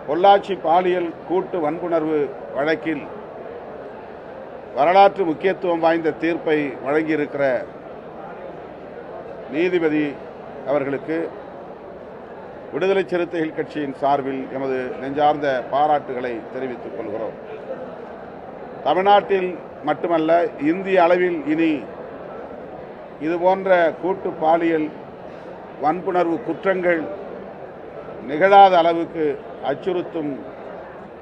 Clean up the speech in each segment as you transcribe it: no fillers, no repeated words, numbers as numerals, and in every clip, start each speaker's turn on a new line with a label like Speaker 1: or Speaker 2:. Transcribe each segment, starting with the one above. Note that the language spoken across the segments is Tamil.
Speaker 1: பொள்ளாச்சி பாலியல் கூட்டு வன்புணர்வு வழக்கில் வரலாற்று முக்கியத்துவம் வாய்ந்த தீர்ப்பை வழங்கியிருக்கிற நீதிபதி அவர்களுக்கு விடுதலை சிறுத்தைகள் கட்சியின் சார்பில் எமது நெஞ்சார்ந்த பாராட்டுகளை தெரிவித்துக் கொள்கிறோம். தமிழ்நாட்டில் மட்டுமல்ல, இந்திய அளவில் இனி இதுபோன்ற கூட்டு பாலியல் வன்புணர்வு குற்றங்கள் நிகழாத அளவுக்கு அச்சுறுத்தும்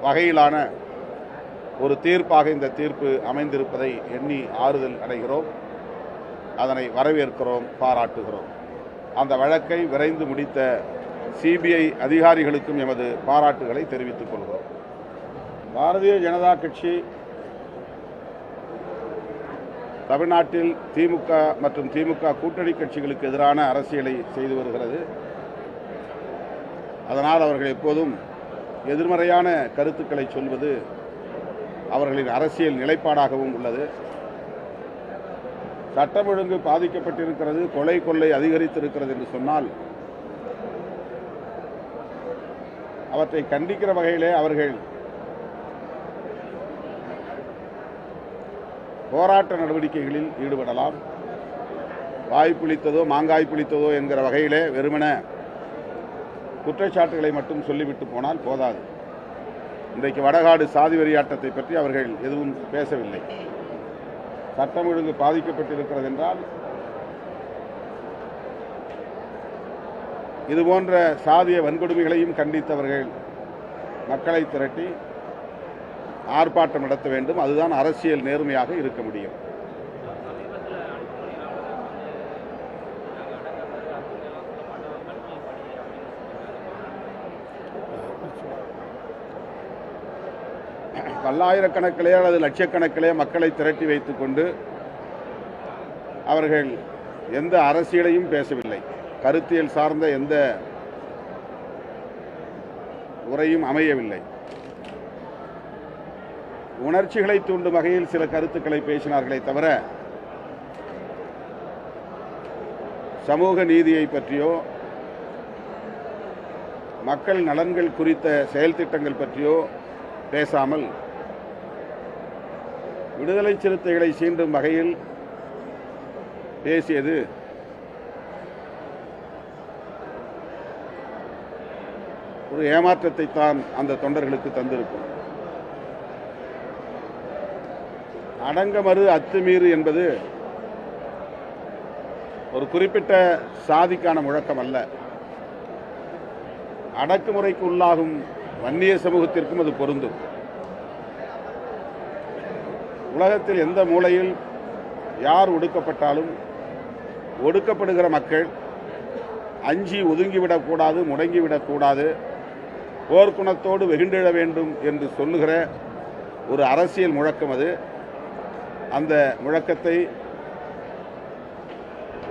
Speaker 1: வகையிலான ஒரு தீர்ப்பாக இந்த தீர்ப்பு அமைந்திருப்பதை எண்ணி ஆறுதல் அடைகிறோம். அதனை வரவேற்கிறோம், பாராட்டுகிறோம். அந்த வழக்கை விரைந்து முடித்த சிபிஐ அதிகாரிகளுக்கும் எமது பாராட்டுகளை தெரிவித்துக் கொள்கிறோம். பாரதிய ஜனதா கட்சி தமிழ்நாட்டில் திமுக மற்றும் திமுக கூட்டணி கட்சிகளுக்கு எதிரான அரசியலை செய்து வருகிறது. அதனால் அவர்கள் எப்போதும் எதிர்மறையான கருத்துக்களை சொல்வது அவர்களின் அரசியல் நிலைப்பாடாகவும் உள்ளது. சட்டம் ஒழுங்கு பாதிக்கப்பட்டிருக்கிறது, கொலை கொள்ளை அதிகரித்திருக்கிறது என்று சொன்னால் அவற்றை கண்டிக்கிற வகையிலே அவர்கள் போராட்ட நடவடிக்கைகளில் ஈடுபடலாம். வாய் புளித்ததோ மாங்காய் புளித்ததோ என்கிற வகையிலே வெறுமன குற்றச்சாட்டுகளை மட்டும் சொல்லிவிட்டு போனால் போதாது. இன்றைக்கு வடகாடு சாதி வெறியாட்டத்தை பற்றி அவர்கள் எதுவும் பேசவில்லை. சட்டம் ஒழுங்கு பாதிக்கப்பட்டிருக்கிறது என்றால் இதுபோன்ற சாதிய வன்கொடுமைகளையும் கண்டித்தவர்கள் மக்களை திரட்டி ஆர்ப்பாட்டம் நடத்த வேண்டும். அதுதான் அரசியல் நேர்மையாக இருக்க முடியும். பல்லாயிரக்கணக்கிலே அல்லது லட்சக்கணக்கிலே மக்களை திரட்டி வைத்துக் கொண்டு அவர்கள் எந்த அரசியலையும் பேசவில்லை. கருத்தியல் சார்ந்த எந்த உரையும் அமையவில்லை. உணர்ச்சிகளை தூண்டும் வகையில் சில கருத்துக்களை பேசினார்களே தவிர சமூக நீதியை பற்றியோ மக்கள் நலன்கள் குறித்த செயல் திட்டங்கள் பற்றியோ பேசாமல் விடுதலை சிறுத்தைகளை சீண்டும் வகையில் பேசியது ஒரு ஏமாற்றத்தை தான் அந்த தொண்டர்களுக்கு தந்திருக்கும். அடங்கமறு அத்துமீறு என்பது ஒரு குறிப்பிட்ட சாதிக்கான முழக்கம் அல்ல. அடக்குமுறைக்கு உள்ளாகும் வன்னிய சமூகத்திற்கும் அது பொருந்தும். உலகத்தில் எந்த மூலையில் யார் ஒடுக்கப்பட்டாலும் ஒடுக்கப்படுகிற மக்கள் அஞ்சி ஒதுங்கிவிடக்கூடாது, முடங்கிவிடக்கூடாது, போர்க்குணத்தோடு வெகுண்டெழ வேண்டும் என்று சொல்லுகிற ஒரு அரசியல் முழக்கம் அது. அந்த முழக்கத்தை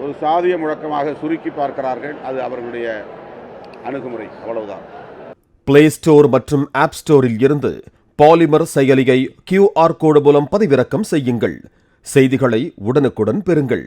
Speaker 1: ஒரு சாதிய முழக்கமாக சுருக்கி பார்க்கிறார்கள். அது அவர்களுடைய அணுகுமுறை, அவ்வளவுதான்.
Speaker 2: பிளே ஸ்டோர் மற்றும் ஆப் ஸ்டோரில் இருந்து பாலிமர் செயலியை QR கோடு மூலம் பதிவிறக்கம் செய்யுங்கள். செய்திகளை உடனுக்குடன் பெறுங்கள்.